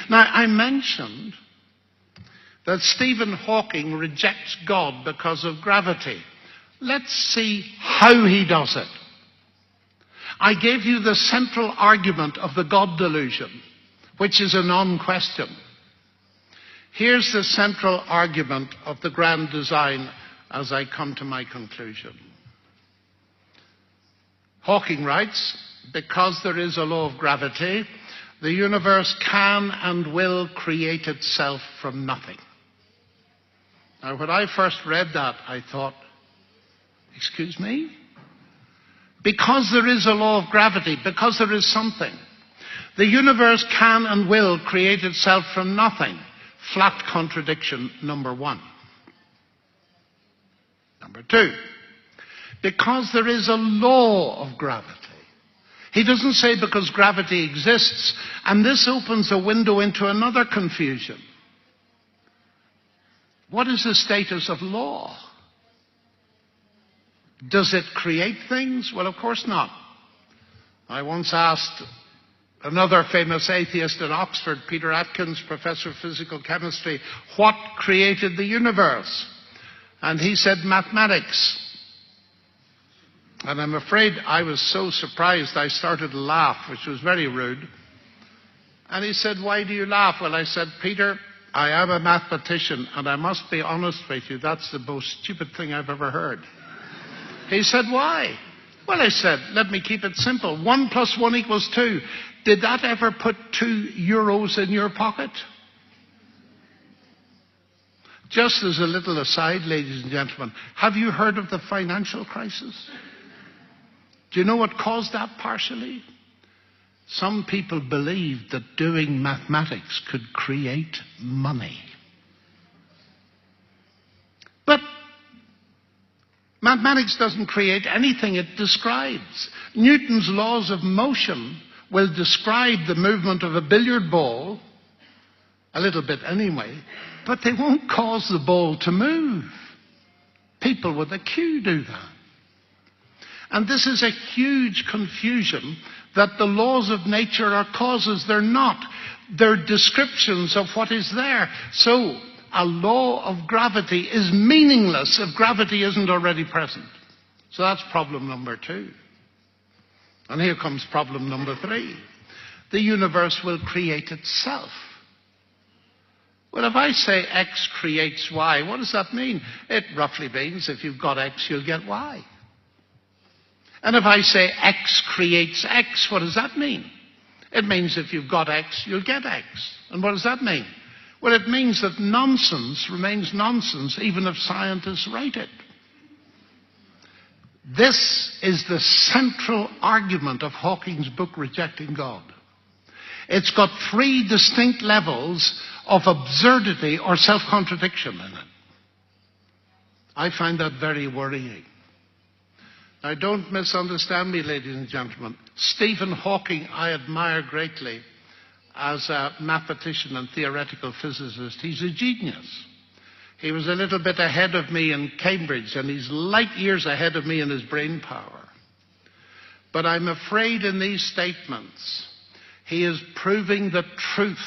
Now, I mentioned that Stephen Hawking rejects God because of gravity. Let's see how he does it. I gave you the central argument of the God delusion, which is a non-question. Here's the central argument of the grand design as I come to my conclusion. Hawking writes, because there is a law of gravity, the universe can and will create itself from nothing. Now, when I first read that, I thought, excuse me? Because there is a law of gravity, because there is something, the universe can and will create itself from nothing. Flat contradiction, number one. Number two, because there is a law of gravity. He doesn't say because gravity exists, and this opens a window into another confusion. What is the status of law? Does it create things? Well, of course not. I once asked another famous atheist at Oxford, Peter Atkins, professor of physical chemistry, what created the universe? And he said mathematics. And I'm afraid I was so surprised I started to laugh, which was very rude. And he said, why do you laugh? Well, I said, Peter, I am a mathematician, and I must be honest with you, that's the most stupid thing I've ever heard. He said, why? Well, I said, let me keep it simple. 1 + 1 = 2. Did that ever put €2 in your pocket? Just as a little aside, ladies and gentlemen, have you heard of the financial crisis? Do you know what caused that partially? Some people believed that doing mathematics could create money. But mathematics doesn't create anything, it describes. Newton's laws of motion will describe the movement of a billiard ball, a little bit anyway, but they won't cause the ball to move. People with a cue do that. And this is a huge confusion that the laws of nature are causes. They're not. They're descriptions of what is there. So, a law of gravity is meaningless if gravity isn't already present. So that's problem number 2. And here comes problem number 3. The universe will create itself. Well, if I say X creates Y, what does that mean? It roughly means if you've got X, you'll get Y. And if I say X creates X, what does that mean? It means if you've got X, you'll get X. And what does that mean? Well, it means that nonsense remains nonsense even if scientists write it. This is the central argument of Hawking's book, Rejecting God. It's got 3 distinct levels of absurdity or self-contradiction in it. I find that very worrying. Now, don't misunderstand me, ladies and gentlemen. Stephen Hawking I admire greatly as a mathematician and theoretical physicist. He's a genius. He was a little bit ahead of me in Cambridge, and he's light years ahead of me in his brain power. But I'm afraid in these statements, he is proving the truth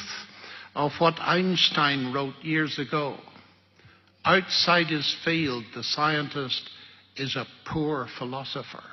of what Einstein wrote years ago. Outside his field, the scientist is a poor philosopher.